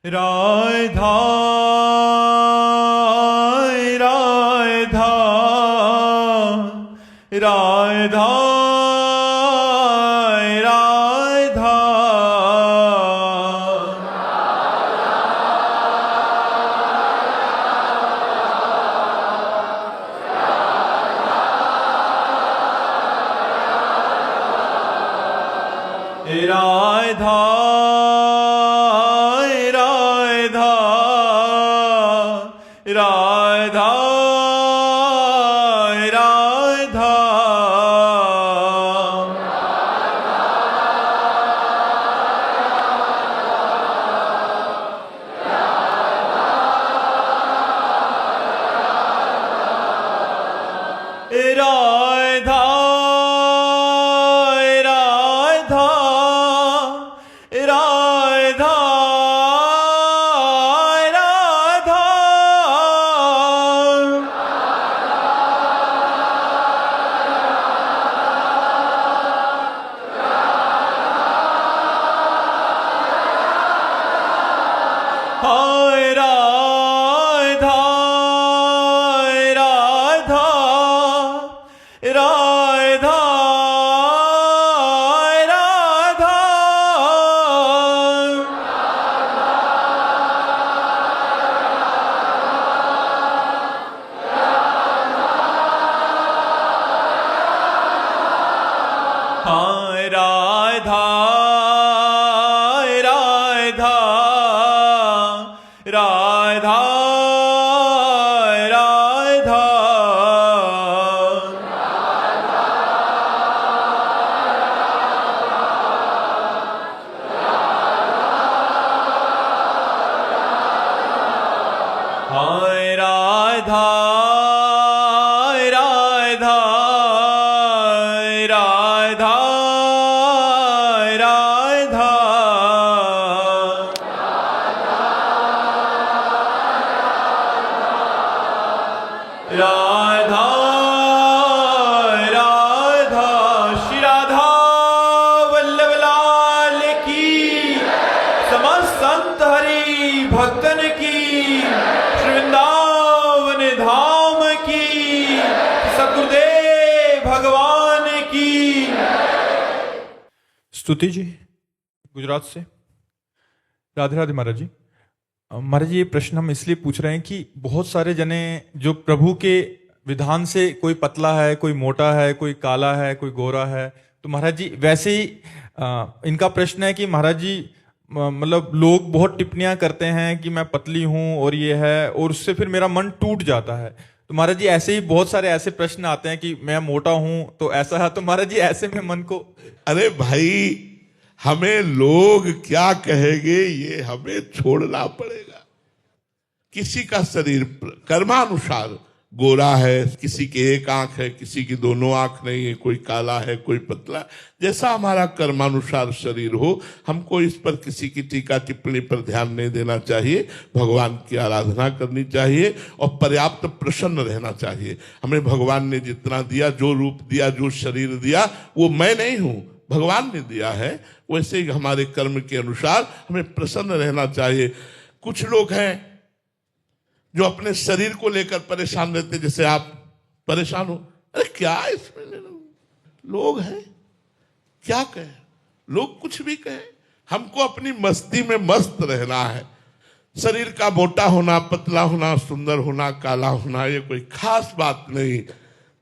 राधा राधा राधा राधा राधा राधा राधा राधा राधा राधा हाय राधा राधा राधा राधा हाय राधा राधा राधा राधा हाय राधा राधा राधा राधा राधा राधा श्री राधा वल्लभ लाल की, समस्त संत हरि भक्तन की, श्री वृंदावन धाम की, सद्गुरुदेव भगवान की स्तुति। जी गुजरात से। राधे राधे महाराज जी। महाराज जी, ये प्रश्न हम इसलिए पूछ रहे हैं कि बहुत सारे जने जो प्रभु के विधान से, कोई पतला है, कोई मोटा है, कोई काला है, कोई गोरा है, तो महाराज जी वैसे ही इनका प्रश्न है कि महाराज जी मतलब लोग बहुत टिप्पणियां करते हैं कि मैं पतली हूं और ये है, और उससे फिर मेरा मन टूट जाता है। तो महाराज जी ऐसे ही बहुत सारे ऐसे प्रश्न आते हैं कि मैं मोटा हूं तो ऐसा है, तो महाराज जी ऐसे में मन को, अरे भाई, हमें लोग क्या कहेंगे ये हमें छोड़ना पड़ेगा। किसी का शरीर कर्मानुसार गोरा है, किसी की एक आंख है, किसी की दोनों आंख नहीं है, कोई काला है, कोई पतला। जैसा हमारा कर्मानुसार शरीर हो, हमको इस पर किसी की टीका टिप्पणी पर ध्यान नहीं देना चाहिए। भगवान की आराधना करनी चाहिए और पर्याप्त प्रसन्न रहना चाहिए। हमें भगवान ने जितना दिया, जो रूप दिया, जो शरीर दिया, वो मैं नहीं हूं, भगवान ने दिया है। वैसे ही हमारे कर्म के अनुसार हमें प्रसन्न रहना चाहिए। कुछ लोग हैं जो अपने शरीर को लेकर परेशान रहते, जैसे आप परेशान हो, अरे क्या इसमें लोग हैं, क्या कहें, लोग कुछ भी कहें, हमको अपनी मस्ती में मस्त रहना है। शरीर का मोटा होना, पतला होना, सुंदर होना, काला होना, ये कोई खास बात नहीं।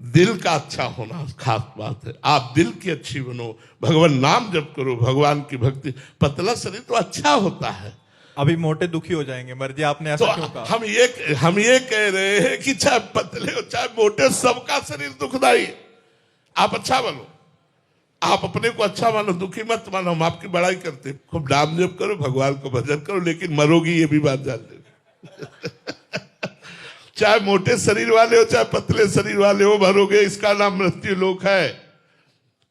दिल का अच्छा होना खास बात है। आप दिल की अच्छी बनो, भगवान नाम जप करो, भगवान की भक्ति। पतला शरीर तो अच्छा होता है। अभी मोटे दुखी हो जाएंगे मर्जी, आपने ऐसा तो क्यों कहा? हम ये कह रहे हैं कि चाहे पतले हो चाहे मोटे, सबका शरीर दुखदाई। आप अच्छा बनो, आप अपने को अच्छा मानो, दुखी मत मानो। हम आपकी बड़ाई करते हैं, खूब नाम जप करो, भगवान को भजन करो, लेकिन मरोगी ये भी बात जान ले। चाहे मोटे शरीर वाले हो चाहे पतले शरीर वाले हो, मरोगे, इसका नाम मृत्यु लोक है।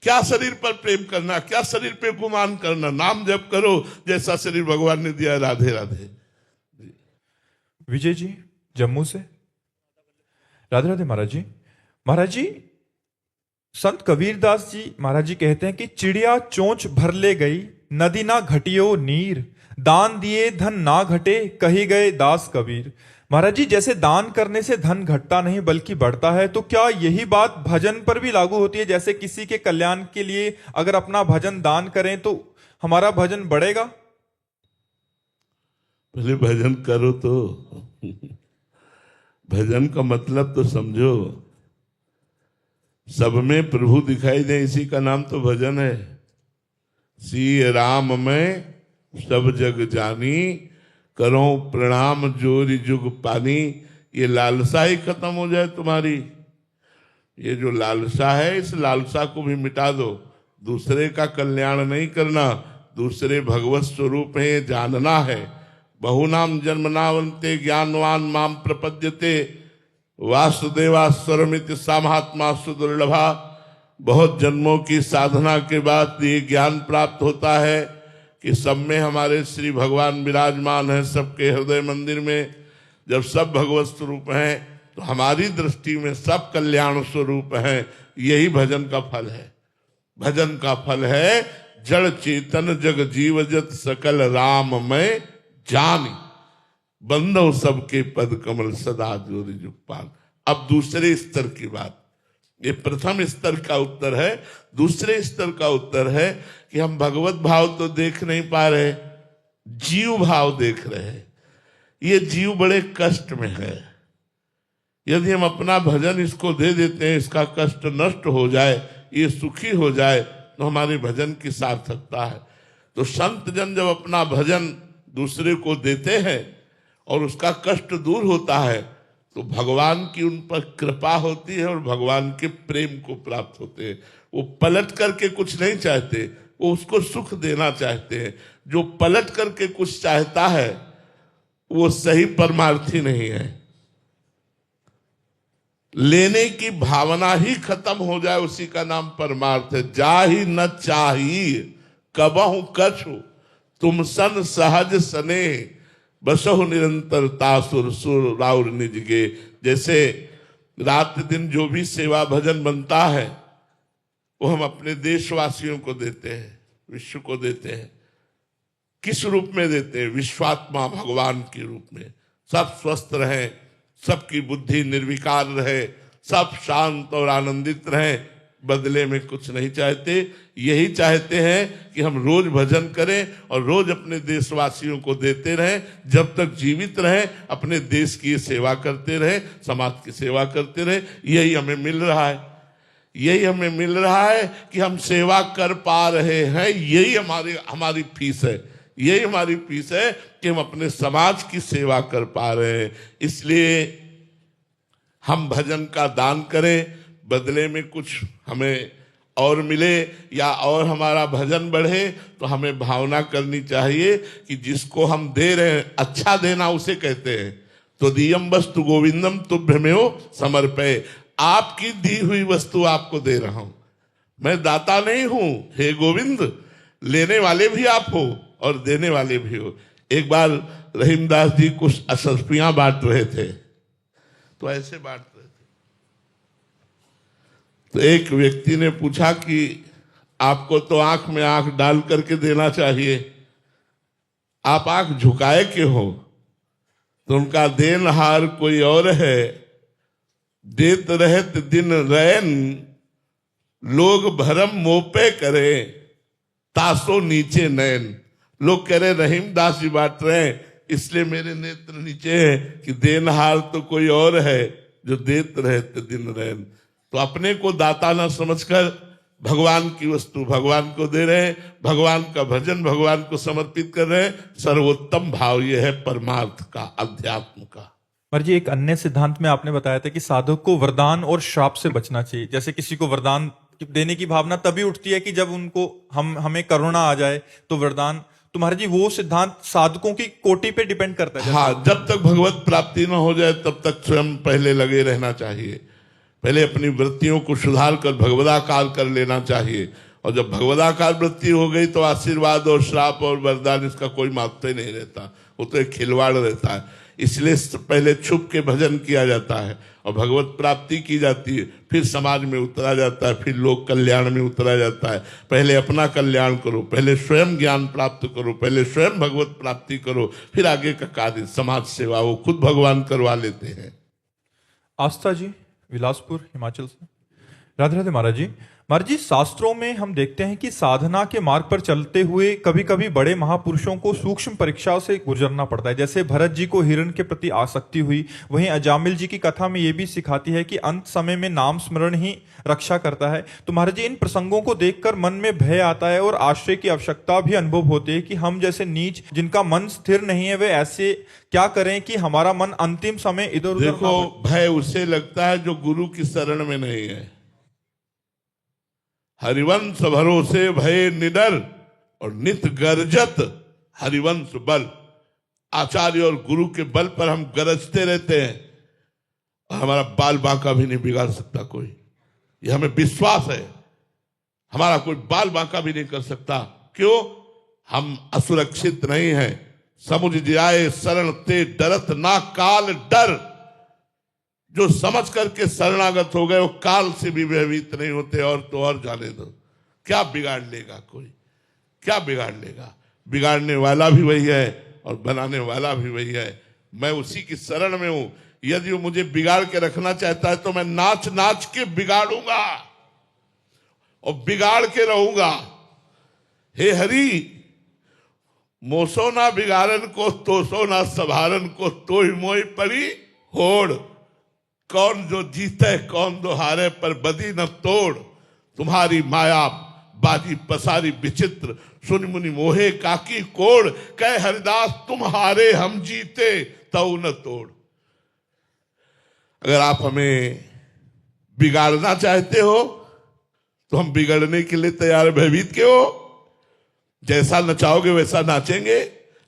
क्या शरीर पर प्रेम करना, क्या शरीर पे गुमान करना, नाम जप करो, जैसा शरीर भगवान ने दिया। राधे राधे। विजय जी जम्मू से। राधे राधे महाराज जी। महाराज जी, संत कबीरदास जी महाराज जी कहते हैं कि चिड़िया चोंच भर ले गई, नदी ना घटियो नीर, दान दिए धन ना घटे, कही गए दास कबीर। महाराज जी, जैसे दान करने से धन घटता नहीं बल्कि बढ़ता है, तो क्या यही बात भजन पर भी लागू होती है? जैसे किसी के कल्याण के लिए अगर अपना भजन दान करें तो हमारा भजन बढ़ेगा? पहले भजन करो तो भजन का मतलब तो समझो। सब में प्रभु दिखाई दे, इसी का नाम तो भजन है। सी राम में सब जग जानी, करो प्रणाम जोरी जुग पानी। ये लालसा ही खत्म हो जाए तुम्हारी। ये जो लालसा है, इस लालसा को भी मिटा दो। दूसरे का कल्याण नहीं करना, दूसरे भगवत स्वरूप है जानना है। बहुनाम जन्मनावंते ज्ञानवान माम प्रपद्यते, वासुदेवास्वरमिति सामहात्मा सुदुर्लभा। बहुत जन्मों की साधना के बाद ये ज्ञान प्राप्त होता है कि सब में हमारे श्री भगवान विराजमान है, सबके हृदय मंदिर में। जब सब भगवत स्वरूप हैं तो हमारी दृष्टि में सब कल्याण स्वरूप हैं। यही भजन का फल है। भजन का फल है जड़ चेतन जग जीवजत सकल राम में जानी, बंदो सबके पद कमल सदा जोरी जुग पाल। अब दूसरे स्तर की बात। ये प्रथम स्तर का उत्तर है। दूसरे स्तर का उत्तर है कि हम भगवत भाव तो देख नहीं पा रहे, जीव भाव देख रहे हैं। ये जीव बड़े कष्ट में है। यदि हम अपना भजन इसको दे देते हैं, इसका कष्ट नष्ट हो जाए, ये सुखी हो जाए, तो हमारे भजन की सार्थकता है। तो संत जन जब अपना भजन दूसरे को देते हैं और उसका कष्ट दूर होता है, तो भगवान की उन पर कृपा होती है और भगवान के प्रेम को प्राप्त होते हैं। वो पलट करके कुछ नहीं चाहते, वो उसको सुख देना चाहते हैं। जो पलट करके कुछ चाहता है वो सही परमार्थी नहीं है। लेने की भावना ही खत्म हो जाए, उसी का नाम परमार्थ है। जाहि न चाही कबहु कछु, तुम सन सहज सने, बसहु निरंतर तासुर सुर राउर निजगे। जैसे रात दिन जो भी सेवा भजन बनता है वो हम अपने देशवासियों को देते हैं, विश्व को देते हैं। किस रूप में देते हैं? विश्वात्मा भगवान के रूप में। सब स्वस्थ रहें, सबकी बुद्धि निर्विकार रहे, सब शांत और आनंदित रहें, बदले में कुछ नहीं चाहते। यही चाहते हैं कि हम रोज भजन करें और रोज अपने देशवासियों को देते रहें। जब तक जीवित रहें अपने देश की सेवा करते रहें, समाज की सेवा करते रहें। यही हमें मिल रहा है। यही हमें मिल रहा है कि हम सेवा कर पा रहे हैं। यही हमारी फीस है। यही हमारी फीस है कि हम अपने समाज की सेवा कर पा रहे हैं। इसलिए हम भजन का दान करें, बदले में कुछ हमें और मिले या और हमारा भजन बढ़े, तो हमें भावना करनी चाहिए कि जिसको हम दे रहे हैं, अच्छा देना उसे कहते हैं। तो दियम वस्तु गोविंदम तुभ्यमेव समर्पय। आपकी दी हुई वस्तु आपको दे रहा हूं। मैं दाता नहीं हूं, हे गोविंद। लेने वाले भी आप हो और देने वाले भी हो। एक बार रहीमदास जी कुछ असस्पियां बांट रहे थे, तो ऐसे बांट रहे थे। तो एक व्यक्ति ने पूछा कि आपको तो आंख में आंख डाल करके देना चाहिए, आप आंख झुकाए क्यों हो? तो उनका देनहार कोई और है, देत रहत दिन रैन, लोग भरम मोपे करे, तासो नीचे नैन। लोग कह रहे रहीमदास जी बांट रहे हैं, इसलिए मेरे नेत्र नीचे है कि देनहार तो कोई और है जो देत रहते दिन रैन। तो अपने को दाता ना समझकर भगवान की वस्तु भगवान को दे रहे हैं, भगवान का भजन भगवान को समर्पित कर रहे हैं। सर्वोत्तम भाव यह है परमार्थ का, अध्यात्म का। महाराज जी, एक अन्य सिद्धांत में आपने बताया था कि साधक को वरदान और श्राप से बचना चाहिए। जैसे किसी को वरदान देने की भावना तभी उठती है कि जब उनको हमें करुणा आ जाए तो वरदान। तो महाराज जी, वो सिद्धांत साधकों की कोटि पे डिपेंड करता है। हाँ, जब तक भगवत प्राप्ति न हो जाए तब तक स्वयं पहले लगे रहना चाहिए। पहले अपनी वृत्तियों को सुधार कर भगवदाकार कर लेना चाहिए। और जब भगवदाकार वृत्ति हो गई तो आशीर्वाद और श्राप और वरदान इसका कोई महत्व ही नहीं रहता, वो तो एक खिलवाड़ रहता है। इसलिए पहले छुप के भजन किया जाता है और भगवत प्राप्ति की जाती है, फिर समाज में उतरा जाता है, फिर लोक कल्याण में उतरा जाता है। पहले अपना कल्याण करो, पहले स्वयं ज्ञान प्राप्त करो, पहले स्वयं भगवत प्राप्ति करो, फिर आगे का कार्य समाज सेवा वो खुद भगवान करवा लेते हैं। आस्था जी बिलासपुर हिमाचल से। राधे राधे महाराज जी। महाराज जी, शास्त्रों में हम देखते हैं कि साधना के मार्ग पर चलते हुए कभी कभी बड़े महापुरुषों को सूक्ष्म परीक्षाओं से गुजरना पड़ता है। जैसे भरत जी को हिरण के प्रति आसक्ति हुई, वहीं अजामिल जी की कथा में यह भी सिखाती है कि अंत समय में नाम स्मरण ही रक्षा करता है। तो महाराज जी, इन प्रसंगों को देखकर मन में भय आता है और आश्रय की आवश्यकता भी अनुभव होती है कि हम जैसे नीच जिनका मन स्थिर नहीं है, वे ऐसे क्या करें कि हमारा मन अंतिम समय इधर उधर। देखो, भय उसे लगता है जो गुरु की शरण में नहीं है। हरिवंश भरोसे भय निडर और नित गर्जत हरिवंश बल। आचार्य और गुरु के बल पर हम गरजते रहते हैं और हमारा बाल बांका भी नहीं बिगाड़ सकता कोई। ये हमें विश्वास है, हमारा कोई बाल बांका भी नहीं कर सकता। क्यों? हम असुरक्षित नहीं हैं। समुझ जाए शरण ते डरत ना काल डर। जो समझ करके शरणागत हो गए वो काल से भी भयभीत नहीं होते। और तो और जाने दो, क्या बिगाड़ लेगा कोई, क्या बिगाड़ लेगा? बिगाड़ने वाला भी वही है और बनाने वाला भी वही है। मैं उसी की शरण में हूं। यदि वो मुझे बिगाड़ के रखना चाहता है तो मैं नाच नाच के बिगाड़ूंगा और बिगाड़ के रहूंगा। हे हरि, मोसो ना बिगाड़न को तोसो ना सभारन को, तो ही मोई पड़ी होड़। कौन जो जीते कौन दो हारे, पर बदी न तोड़। तुम्हारी माया बाजी पसारी विचित्र, सुन मुनि मोहे काकी कोड़। कह हरिदास तुम हारे हम जीते, तऊ न तोड़। अगर आप हमें बिगाड़ना चाहते हो तो हम बिगड़ने के लिए तैयार। भयभीत क्यों? जैसा नचाओगे वैसा नाचेंगे।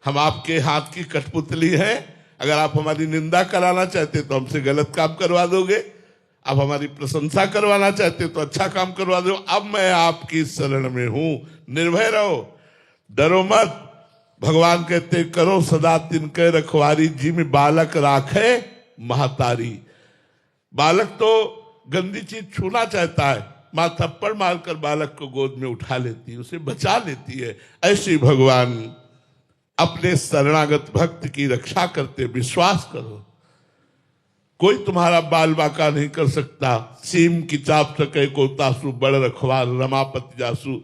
हम आपके हाथ की कठपुतली हैं। अगर आप हमारी निंदा कराना चाहते तो हमसे गलत काम करवा दोगे, आप हमारी प्रशंसा करवाना चाहते तो अच्छा काम करवा दो। अब मैं आपकी शरण में हूं, निर्भय रहो, डरो मत। भगवान कहते करो सदा तिनके रखवारी, जी में बालक राखे महतारी। बालक तो गंदी चीज छूना चाहता है, मां थप्पड़ मारकर बालक को गोद में उठा लेती है, उसे बचा लेती है। ऐसे भगवान अपने शरणागत भक्त की रक्षा करते। विश्वास करो, कोई तुम्हारा बाल बाका नहीं कर सकता। सीम की चाप सके को तासु, बड़ रखवार रमापति जासु।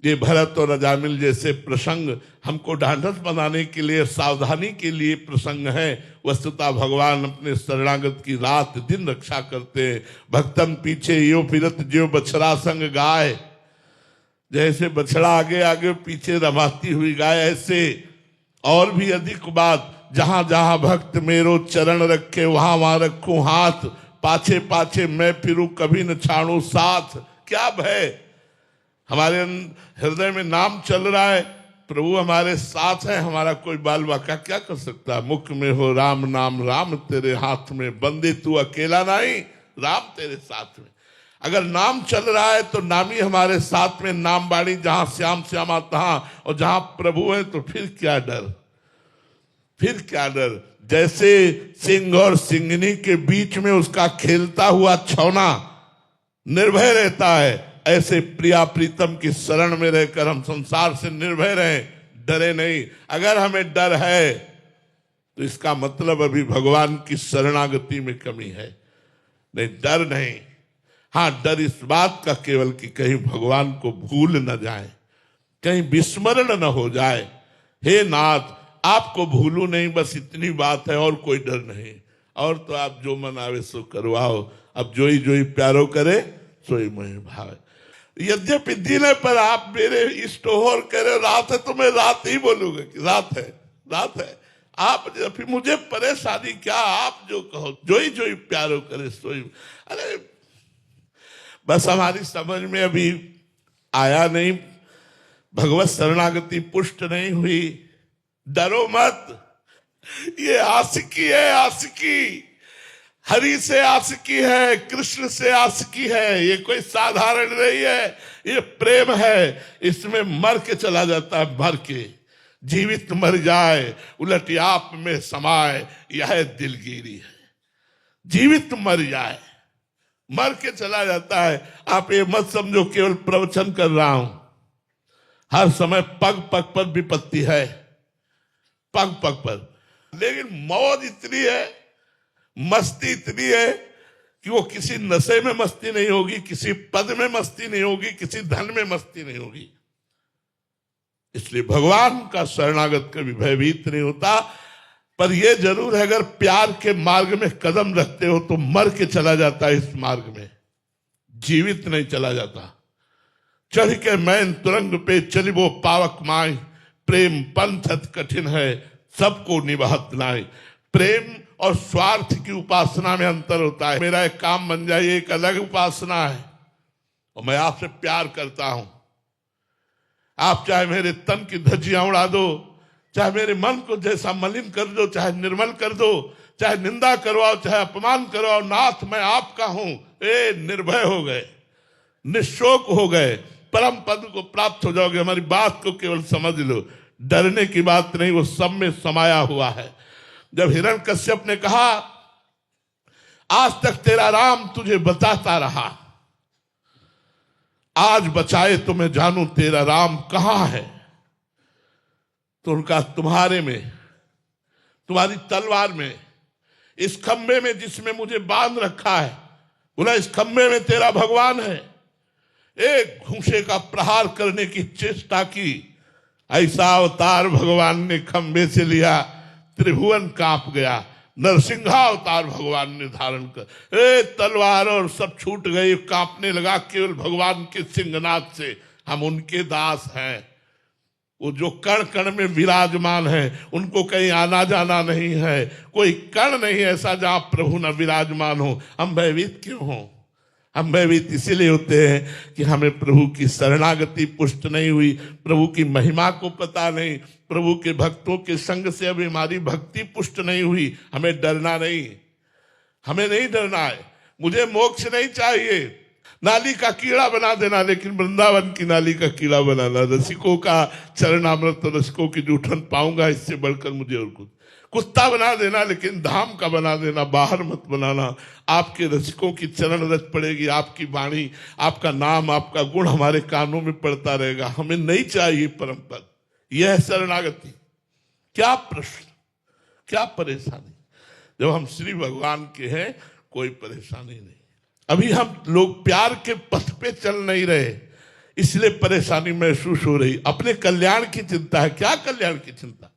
ये भरत और अजामिल जैसे प्रसंग हमको ढांढस बनाने के लिए, सावधानी के लिए प्रसंग है। वस्तुतः भगवान अपने शरणागत की रात दिन रक्षा करते हैं। भक्तन पीछे यो फिरत जो बछड़ा संग गाय। जैसे बछड़ा आगे आगे पीछे रमाती हुई गाय, ऐसे और भी अधिक बात। जहां जहां भक्त मेरो चरण रखे, वहां वहां रखूं हाथ। पाछे पाछे मैं फिरूं, कभी न छाड़ू साथ। क्या भय? हमारे हृदय में नाम चल रहा है, प्रभु हमारे साथ है। हमारा कोई बाल बाका क्या कर सकता? मुख में हो राम नाम, राम तेरे हाथ में। बंदे तू अकेला नहीं, राम तेरे साथ में। अगर नाम चल रहा है तो नामी हमारे साथ में। नाम बाणी जहां श्याम श्यामा तहां, और जहां प्रभु है तो फिर क्या डर, फिर क्या डर। जैसे सिंह और सिंगनी के बीच में उसका खेलता हुआ छौना निर्भय रहता है, ऐसे प्रिया प्रीतम की शरण में रहकर हम संसार से निर्भय रहें, डरे नहीं। अगर हमें डर है तो इसका मतलब अभी भगवान की शरणागति में कमी है। नहीं, डर नहीं। हाँ, डर इस बात का केवल कि कहीं भगवान को भूल न जाए, कहीं विस्मरण न हो जाए। हे नाथ, आपको भूलू नहीं, बस इतनी बात है, और कोई डर नहीं। और तो आप जो मन आवे सो करवाओ। अब जोई जोई प्यारो करे सोई मोहि भावे। यद्यपि दिन है पर आप मेरे इष्ट हो और कह रहे रात है, तो मैं रात ही बोलूंगा कि रात है, रात है। आप फिर मुझे परेशानी क्या? आप जो कहो, जोई जोई प्यारो करे सोई। अरे बस हमारी समझ में अभी आया नहीं, भगवत शरणागति पुष्ट नहीं हुई। डरो मत, ये आशिकी है, आशिकी। हरि से आशिकी है, कृष्ण से आशिकी है। ये कोई साधारण नहीं है, ये प्रेम है। इसमें मर के चला जाता है, मर के। जीवित मर जाए उलट आप में समाए, यह दिलगिरी है। जीवित मर जाए, मर के चला जाता है। आप ये मत समझो केवल प्रवचन कर रहा हूं, हर समय पग पग पर विपत्ति है, पग पग पर। लेकिन मौज इतनी है, मस्ती इतनी है कि वो किसी नशे में मस्ती नहीं होगी, किसी पद में मस्ती नहीं होगी, किसी धन में मस्ती नहीं होगी। इसलिए भगवान का शरणागत कभी भयभीत नहीं होता। पर यह जरूर है, अगर प्यार के मार्ग में कदम रखते हो तो मर के चला जाता है इस मार्ग में, जीवित नहीं चला जाता। चढ़ के मैन तुरंग पे चलिबो पावक माय, प्रेम पंथ अति कठिन है सबको निभात नाय। प्रेम और स्वार्थ की उपासना में अंतर होता है। मेरा एक काम बन जाए, एक अलग उपासना है, और मैं आपसे प्यार करता हूं। आप चाहे मेरे तन की धज्जियां उड़ा दो, चाहे मेरे मन को जैसा मलिन कर दो, चाहे निर्मल कर दो, चाहे निंदा करवाओ, चाहे अपमान करवाओ, नाथ मैं आपका हूं। ए निर्भय हो गए, निशोक हो गए, परम पद को प्राप्त हो जाओगे। हमारी बात को केवल समझ लो, डरने की बात नहीं, वो सब में समाया हुआ है। जब हिरण्यकश्यप ने कहा आज तक तेरा राम तुझे बताता रहा, आज बचाए तो मैं जानूं तेरा राम कहां है, तो उनका तुम्हारे में, तुम्हारी तलवार में, इस खंबे में जिसमें मुझे बांध रखा है। बोला इस खंबे में तेरा भगवान है। एक घूंसे का प्रहार करने की चेष्टा की, ऐसा अवतार भगवान ने खंबे से लिया, त्रिभुवन कांप गया। नरसिंहावतार भगवान ने धारण कर, तलवार और सब छूट गई, कांपने लगा केवल भगवान के सिंहनाद से। हम उनके दास हैं, वो जो कण कण में विराजमान है, उनको कहीं आना जाना नहीं है। कोई कण नहीं ऐसा जहां प्रभु न विराजमान हो। हम भयभीत क्यों हो? हम भयभीत इसीलिए होते हैं कि हमें प्रभु की शरणागति पुष्ट नहीं हुई, प्रभु की महिमा को पता नहीं, प्रभु के भक्तों के संग से अभी हमारी भक्ति पुष्ट नहीं हुई। हमें डरना नहीं, हमें नहीं डरना है। मुझे मोक्ष नहीं चाहिए, नाली का कीड़ा बना देना, लेकिन वृंदावन की नाली का कीड़ा बनाना, रसिकों का चरणामृत, रसिकों की जूठन पाऊंगा, इससे बढ़कर मुझे और कुछ। कुत्ता बना देना, लेकिन धाम का बना देना, बाहर मत बनाना। आपके रसिकों की चरण रच पड़ेगी, आपकी वाणी, आपका नाम, आपका गुण हमारे कानों में पड़ता रहेगा। हमें नहीं चाहिए परम पद। यह है शरणागति। क्या प्रश्न, क्या परेशानी? जब हम श्री भगवान के हैं कोई परेशानी नहीं। अभी हम लोग प्यार के पथ पे चल नहीं रहे, इसलिए परेशानी महसूस हो रही। अपने कल्याण की चिंता है। क्या कल्याण की चिंता?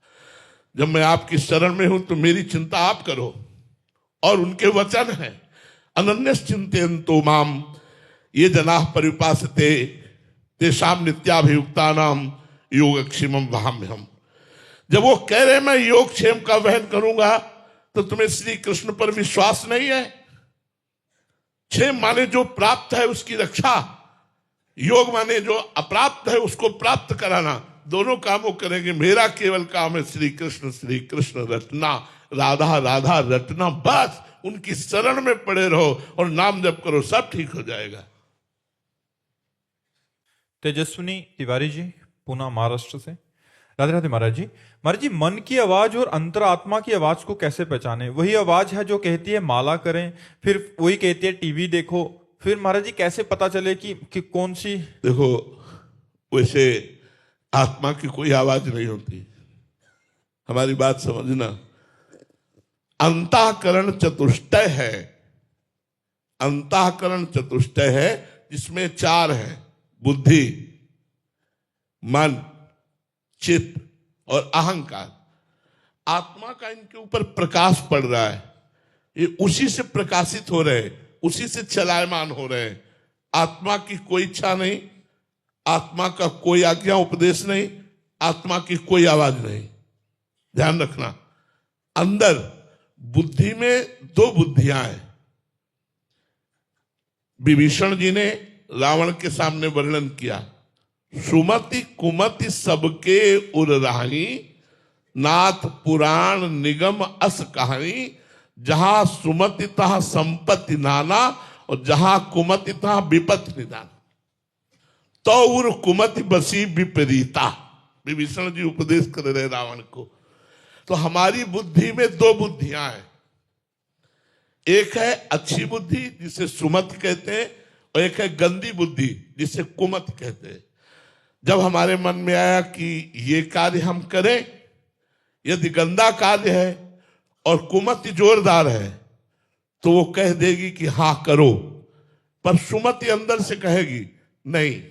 जब मैं आपकी शरण में हूं तो मेरी चिंता आप करो, और उनके वचन है अनन्यस चिंतयन्तो माम ये जनाः परिउपासते तेषां नित्याभियुक्तानां योगक्षेमं वहाम्यहम्। जब वो कह रहे मैं योगक्षेम का वहन करूंगा, तो तुम्हें श्री कृष्ण पर विश्वास नहीं है? क्षेम माने जो प्राप्त है उसकी रक्षा, योग माने जो अप्राप्त है उसको प्राप्त कराना। दोनों कामों करेंगे। मेरा केवल काम है श्री कृष्ण रटना, राधा राधा रटना। बस उनकी शरण में पड़े रहो और नाम जप करो, सब ठीक हो जाएगा। तेजस्विनी तिवारी जी पुणे महाराष्ट्र से। राधे राधे महाराज जी। महाराज जी, मन की आवाज और अंतरात्मा की आवाज को कैसे पहचाने? वही आवाज है जो कहती है माला करें, फिर वही कहती है टीवी देखो, फिर महाराज जी कैसे पता चले कि कौन सी? देखो, वैसे आत्मा की कोई आवाज नहीं होती, हमारी बात समझना। अंतःकरण चतुष्टय है, अंतःकरण चतुष्टय है, जिसमें चार है: बुद्धि, मन, चित्त और अहंकार। आत्मा का इनके ऊपर प्रकाश पड़ रहा है, ये उसी से प्रकाशित हो रहे हैं, उसी से चलायमान हो रहे हैं। आत्मा की कोई इच्छा नहीं, आत्मा का कोई आज्ञा उपदेश नहीं, आत्मा की कोई आवाज नहीं। ध्यान रखना, अंदर बुद्धि में दो बुद्धियां हैं। विभीषण जी ने रावण के सामने वर्णन किया, सुमति कुमति सबके उर राही, नाथ पुराण निगम अस कहानी। जहां सुमति तहां संपत्ति नाना, और जहां कुमति तहां विपत्ति निदान। तो उर कुमति बसी विपरीता। विभीषण जी उपदेश कर रहे रावण को। तो हमारी बुद्धि में दो बुद्धियां हैं, एक है अच्छी बुद्धि जिसे सुमति कहते हैं, और एक है गंदी बुद्धि जिसे कुमति कहते हैं। जब हमारे मन में आया कि ये कार्य हम करें, यदि गंदा कार्य है और कुमति जोरदार है तो वो कह देगी कि हाँ करो, पर सुमति अंदर से कहेगी नहीं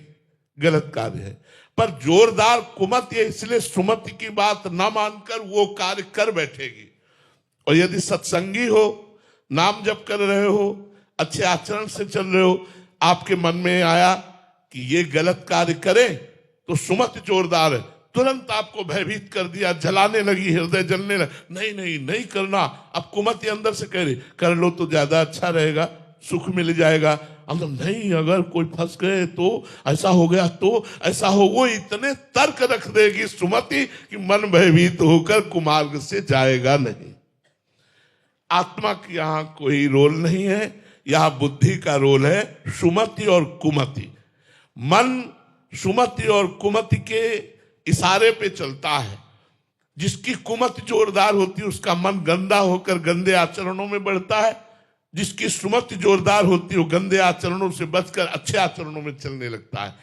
गलत कार्य है। पर जोरदार कुमति है, इसलिए सुमति की बात ना मानकर वो कार्य कर बैठेगी। और यदि सत्संगी हो, नाम जप कर रहे हो, अच्छे आचरण से चल रहे हो, आपके मन में आया कि ये गलत कार्य करें, तो सुमति जोरदार है, तुरंत आपको भयभीत कर दिया, जलाने लगी, हृदय जलने लगा, नहीं नहीं नहीं करना। अब कुमति अंदर से कह रही कर लो तो ज्यादा अच्छा रहेगा, सुख मिल जाएगा। हम तो नहीं, अगर कोई फंस गए तो, ऐसा हो गया तो, ऐसा हो, वो इतने तर्क रख देगी सुमति कि मन भयभीत होकर कुमार्ग से जाएगा नहीं। आत्मा की यहां कोई रोल नहीं है, यहां बुद्धि का रोल है, सुमति और कुमति। मन सुमति और कुमति के इशारे पे चलता है। जिसकी कुमति जोरदार होती है उसका मन गंदा होकर गंदे आचरणों में बढ़ता है, जिसकी सुमति जोरदार होती है वो गंदे आचरणों से बचकर अच्छे आचरणों में चलने लगता है।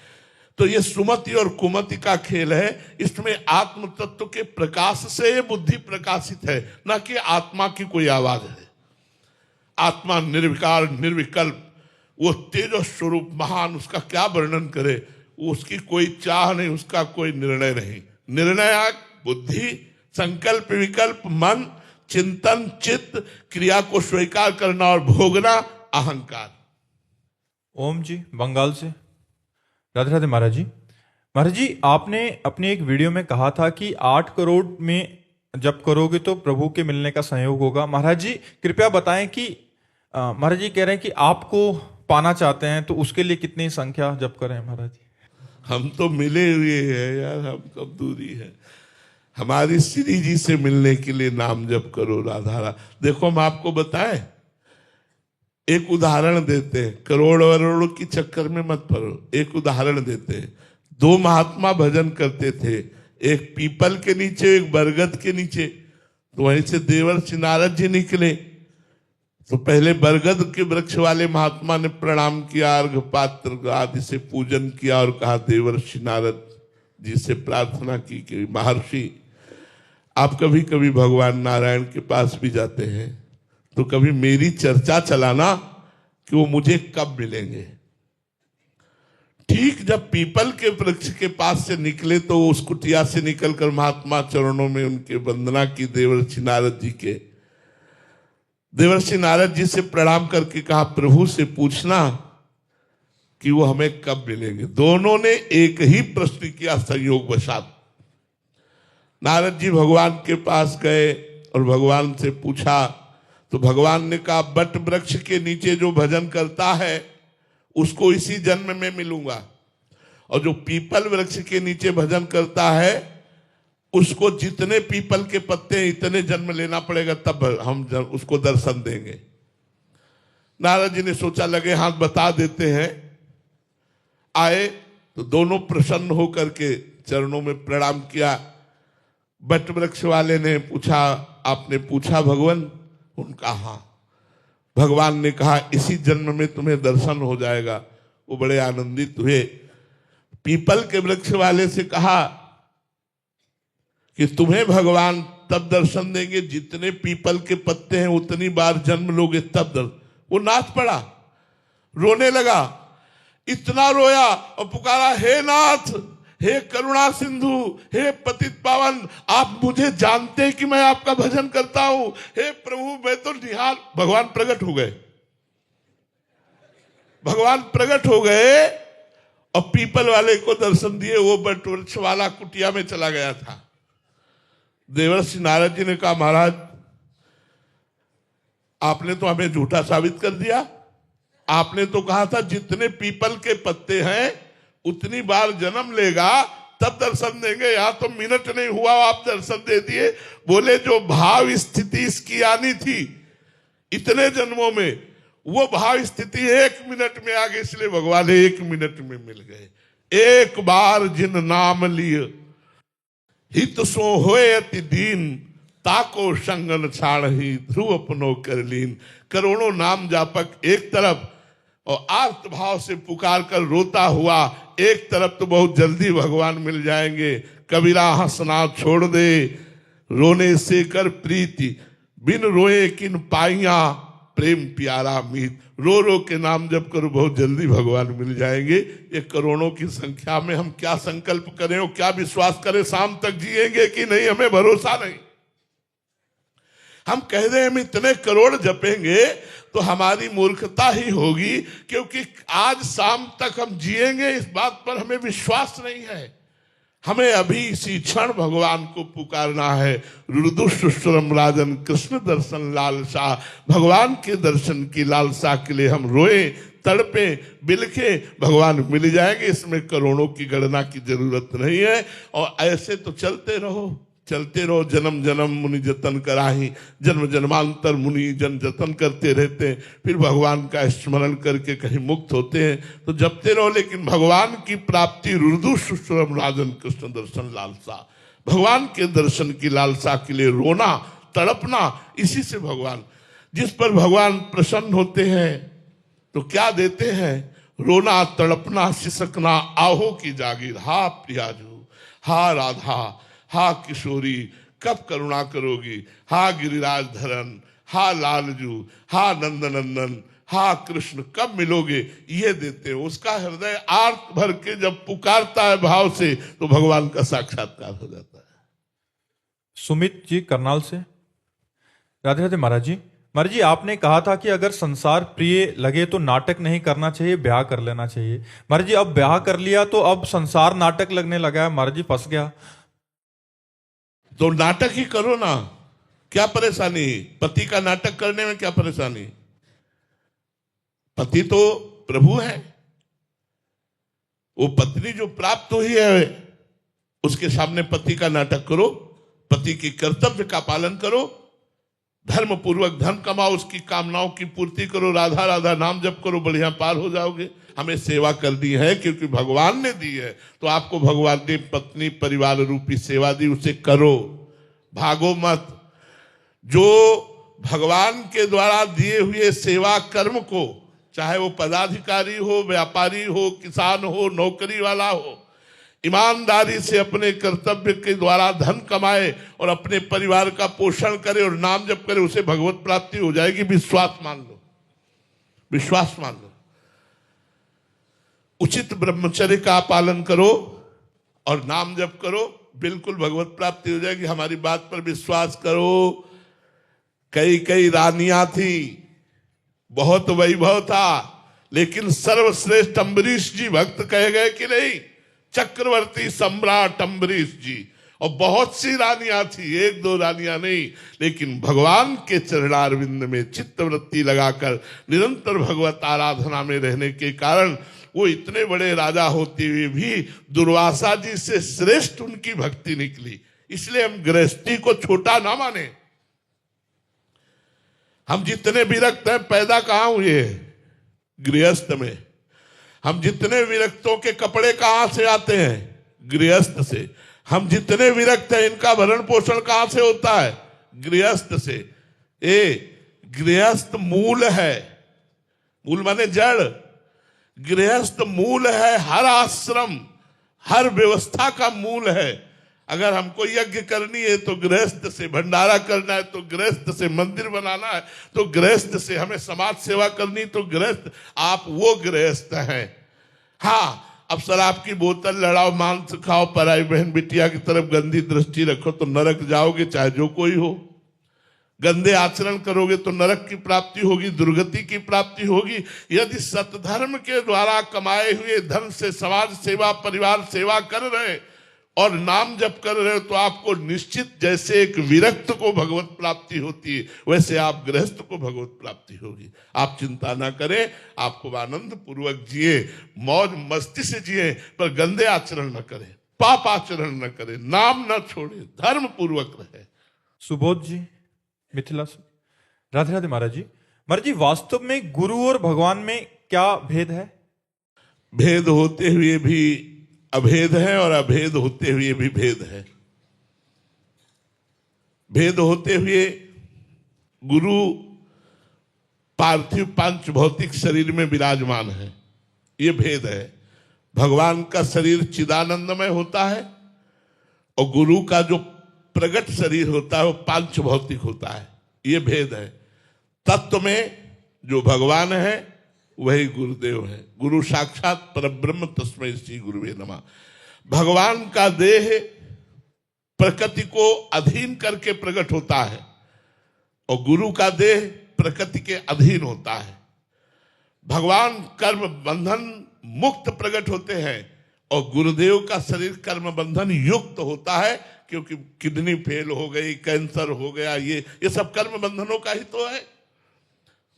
तो ये सुमति और कुमति का खेल है। इसमें आत्म तत्व के प्रकाश से ये बुद्धि प्रकाशित है, न कि आत्मा की कोई आवाज है। आत्मा निर्विकार निर्विकल्प, वो तेजस स्वरूप महान, उसका क्या वर्णन करे, उसकी कोई चाह नहीं, उसका कोई निर्णय नहीं। निर्णयाक बुद्धि, संकल्प विकल्प मन, चिंतन चित्त, क्रिया को स्वीकार करना और भोगना अहंकार। ओम जी बंगाल से। राधे राधे महाराज जी। महाराज जी, आपने अपने एक वीडियो में कहा था कि 8 करोड़ में जब करोगे तो प्रभु के मिलने का संयोग होगा। महाराज जी कृपया बताएं कि महाराज जी कह रहे हैं कि आपको पाना चाहते हैं, तो उसके लिए कितनी संख्या जप करें महाराज जी? हम तो मिले हुए हैं यार, हम कब दूरी है। हमारी श्री जी से मिलने के लिए नाम जप करो राधा। देखो हम आपको बताएं, एक उदाहरण देते हैं, करोड़ वरोड़ की चक्कर में मत पड़ो। एक उदाहरण देते हैं, 2 महात्मा भजन करते थे, एक पीपल के नीचे एक बरगद के नीचे। तो वहीं से देवर्षि नारद जी निकले। तो पहले बरगद के वृक्ष वाले महात्मा ने प्रणाम किया, अर्घ पात्र आदि से पूजन किया और कहा देवर्षि नारद जी से प्रार्थना की कि महर्षि आप कभी कभी भगवान नारायण के पास भी जाते हैं, तो कभी मेरी चर्चा चलाना कि वो मुझे कब मिलेंगे। ठीक जब पीपल के वृक्ष के पास से निकले तो उस कुटिया से निकलकर महात्मा चरणों में उनके वंदना की देवर्षि नारद जी के। देवर्षि नारद जी से प्रणाम करके कहा प्रभु से पूछना कि वो हमें कब मिलेंगे। दोनों ने एक ही प्रश्न किया संयोगवशात। नारद जी भगवान के पास गए और भगवान से पूछा, तो भगवान ने कहा बट वृक्ष के नीचे जो भजन करता है उसको इसी जन्म में मिलूंगा, और जो पीपल वृक्ष के नीचे भजन करता है उसको जितने पीपल के पत्ते हैं इतने जन्म लेना पड़ेगा, तब हम उसको दर्शन देंगे। नारद जी ने सोचा लगे हाथ बता देते हैं। आए तो दोनों प्रसन्न होकर के चरणों में प्रणाम किया। बट वृक्ष वाले ने पूछा, आपने पूछा भगवान? उनका हाँ। भगवान ने कहा इसी जन्म में तुम्हें दर्शन हो जाएगा। वो बड़े आनंदित हुए। पीपल के वृक्ष वाले से कहा कि तुम्हें भगवान तब दर्शन देंगे जितने पीपल के पत्ते हैं उतनी बार जन्म लोगे तब दर्शन। वो नाच पड़ा, रोने लगा, इतना रोया और पुकारा हे नाथ, हे करुणा सिंधु, हे पतित पावन, आप मुझे जानते हैं कि मैं आपका भजन करता हूं। हे प्रभु मैं तो निहाल। भगवान प्रकट हो गए। भगवान प्रकट हो गए और पीपल वाले को दर्शन दिए। वो बट वृक्ष वाला कुटिया में चला गया था। देवर्षि नारद जी ने कहा महाराज आपने तो हमें झूठा साबित कर दिया। आपने तो कहा था जितने पीपल के पत्ते हैं उतनी बार जन्म लेगा तब दर्शन देंगे। यहां तो मिनट नहीं हुआ आप दर्शन दे दिए। बोले जो भाव स्थिति इसकी आनी थी इतने जन्मों में, वो भाव स्थिति 1 मिनट में आ गई, इसलिए भगवान 1 मिनट में मिल गए। एक बार जिन नाम लिए हित सो होए अति दीन, ताको संगन छाड़ही ध्रुव अपनो कर लीन। करोड़ों नाम जापक एक तरफ और आर्त भाव से पुकार कर रोता हुआ एक तरफ, तो बहुत जल्दी भगवान मिल जाएंगे। कबीरा हंसना छोड़ दे, रोने से कर प्रीति, बिन रोए किन पाइया, प्रेम प्यारा मीत। रो रो के नाम जप करो, बहुत जल्दी भगवान मिल जाएंगे। ये करोड़ों की संख्या में हम क्या संकल्प करें और क्या विश्वास करें, शाम तक जिएंगे कि नहीं, हमें भरोसा नहीं। हम कह रहे हैं हम इतने करोड़ जपेंगे तो हमारी मूर्खता ही होगी, क्योंकि आज शाम तक हम जिएंगे इस बात पर हमें विश्वास नहीं है। हमें अभी इसी क्षण भगवान को पुकारना है। रुदुष्टुरम राजन कृष्ण दर्शन लालसा, भगवान के दर्शन की लालसा के लिए हम रोए, तड़पे, बिलखे, भगवान मिल जाएंगे। इसमें करोड़ों की गणना की जरूरत नहीं है। और ऐसे तो चलते रहो, चलते रहो। जन्म जन्म मुनि जतन कराही, जन्म जन्मांतर मुनि जन जतन करते रहते हैं, फिर भगवान का स्मरण करके कहीं मुक्त होते हैं। तो जपते रहो, लेकिन भगवान की प्राप्ति रुदु सुश्रम राजन कृष्ण दर्शन लालसा, भगवान के दर्शन की लालसा के लिए रोना, तड़पना, इसी से भगवान, जिस पर भगवान प्रसन्न होते हैं तो क्या देते हैं, रोना, तड़पना, सिसकना, आहो की जागीर। हा प्रियाजू, हा राधा, हा किशोरी, कब करुणा करोगी, हा गिरिराज धरन, हा लालजू, हा नंदनंदन, हा कृष्ण, कब मिलोगे, ये देते हैं। उसका हृदय आर्त भर के जब पुकारता है भाव से, तो भगवान का साक्षात्कार हो जाता है। सुमित जी करनाल से। राधे राधे महाराज जी। महाराज जी, आपने कहा था कि अगर संसार प्रिय लगे तो नाटक नहीं करना चाहिए, ब्याह कर लेना चाहिए। महाराज जी, अब ब्याह कर लिया तो अब संसार नाटक लगने लगा है, महाराज जी फंस गया। तो नाटक ही करो ना, क्या परेशानी, पति का नाटक करने में क्या परेशानी। पति तो प्रभु है, वो पत्नी जो प्राप्त हुई है उसके सामने पति का नाटक करो, पति की कर्तव्य का पालन करो, धर्म पूर्वक धन कमाओ, उसकी कामनाओं की पूर्ति करो, राधा राधा नाम जप करो, बढ़िया पार हो जाओगे। हमें सेवा करनी है क्योंकि भगवान ने दी है, तो आपको भगवान ने पत्नी परिवार रूपी सेवा दी, उसे करो, भागो मत। जो भगवान के द्वारा दिए हुए सेवा कर्म को, चाहे वो पदाधिकारी हो, व्यापारी हो, किसान हो, नौकरी वाला हो, ईमानदारी से अपने कर्तव्य के द्वारा धन कमाए और अपने परिवार का पोषण करे और नाम जप करे, उसे भगवत प्राप्ति हो जाएगी। विश्वास मान लो, विश्वास मान लो। उचित ब्रह्मचर्य का पालन करो और नाम जप करो, बिल्कुल भगवत प्राप्ति हो जाएगी। हमारी बात पर विश्वास करो। कई कई रानियां थी, बहुत वैभव था, लेकिन सर्वश्रेष्ठ अम्बरीश जी भक्त कहे गए कि नहीं, चक्रवर्ती सम्राट अम्बरीश जी। और बहुत सी रानियां थी, एक दो रानियां नहीं, लेकिन भगवान के चरणारविंद में चित्तवृत्ति लगाकर निरंतर भगवत आराधना में रहने के कारण वो इतने बड़े राजा होते हुए भी दुर्वासा जी से श्रेष्ठ उनकी भक्ति निकली। इसलिए हम गृहस्थी को छोटा ना माने। हम जितने विरक्त हैं, पैदा कहां हुए, गृहस्थ में। हम जितने विरक्तों के कपड़े कहां से आते हैं, गृहस्थ से। हम जितने विरक्त हैं, इनका भरण पोषण कहां से होता है, गृहस्थ से। गृहस्थ मूल है, मूल माने जड़, गृहस्थ मूल है। हर आश्रम, हर व्यवस्था का मूल है। अगर हमको यज्ञ करनी है तो गृहस्थ से, भंडारा करना है तो गृहस्थ से, मंदिर बनाना है तो गृहस्थ से, हमें समाज सेवा करनी तो गृहस्थ। आप वो गृहस्थ हैं। हाँ, अब शराब की बोतल लड़ाओ, मांस खाओ, पराई बहन बिटिया की तरफ गंदी दृष्टि रखो तो नरक जाओगे, चाहे जो कोई हो। गंदे आचरण करोगे तो नरक की प्राप्ति होगी, दुर्गति की प्राप्ति होगी। यदि सतधर्म के द्वारा कमाए हुए धन से समाज सेवा, परिवार सेवा कर रहे और नाम जप कर रहे हो, तो आपको निश्चित, जैसे एक विरक्त को भगवत प्राप्ति होती है, वैसे आप गृहस्थ को भगवत प्राप्ति होगी। आप चिंता ना करें, आपको आनंद पूर्वक जिए, मौज मस्ती से जिए, पर गंदे आचरण न करें, पाप आचरण न करें, नाम न छोड़े, धर्म पूर्वक रहे। सुबोध जी मिथिला से। राधे राधे महाराज जी। महाराज जी, वास्तव में गुरु और भगवान में क्या भेद है? भेद होते हुए भी अभेद है और अभेद होते हुए भी भेद है। भेद होते हुए गुरु पार्थिव पांच भौतिक शरीर में विराजमान है, ये भेद है। भगवान का शरीर चिदानंदमय होता है और गुरु का जो प्रगट शरीर होता है वो पांच भौतिक होता है, ये भेद है। तत्व में जो भगवान है वही गुरुदेव है। गुरु साक्षात परब्रह्म तस्मै श्री गुरुवे नमः। भगवान का देह प्रकृति को अधीन करके प्रकट होता है और गुरु का देह प्रकृति के अधीन होता है। भगवान कर्म बंधन मुक्त प्रकट होते हैं और गुरुदेव का शरीर कर्म बंधन युक्त होता है, क्योंकि किडनी फेल हो गई, कैंसर हो गया, ये सब कर्म बंधनों का ही तो है।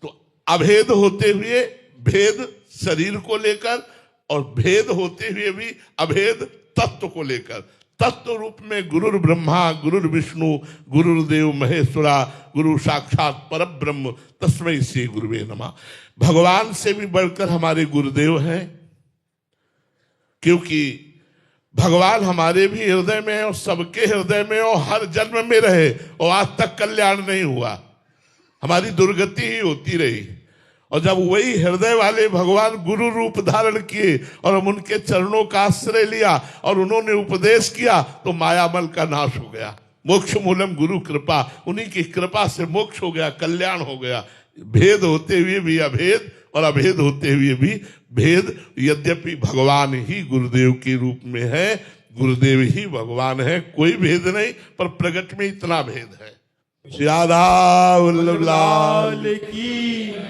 तो अभेद होते हुए भेद शरीर को लेकर और भेद होते हुए भी अभेद तत्व को लेकर। तत्व रूप में गुरुर ब्रह्मा गुरुर विष्णु गुरुर्देव महेश्वरा गुरु साक्षात परब्रह्म तस्मै श्री गुरुवे नमः। भगवान से भी बढ़कर हमारे गुरुदेव हैं, क्योंकि भगवान हमारे भी हृदय में है और सबके हृदय में और हर जन्म में रहे और आज तक कल्याण नहीं हुआ, हमारी दुर्गति ही होती रही। और जब वही हृदय वाले भगवान गुरु रूप धारण किए और हम उनके चरणों का आश्रय लिया और उन्होंने उपदेश किया तो मायामल का नाश हो गया। मोक्ष मूलम गुरु कृपा, उन्हीं की कृपा से मोक्ष हो गया, कल्याण हो गया। भेद होते हुए भी अभेद और अभेद होते हुए भी भेद। यद्यपि भगवान ही गुरुदेव के रूप में है, गुरुदेव ही भगवान है, कोई भेद नहीं, पर प्रगट में इतना भेद है। श्री राधा वल्लभ लाल की।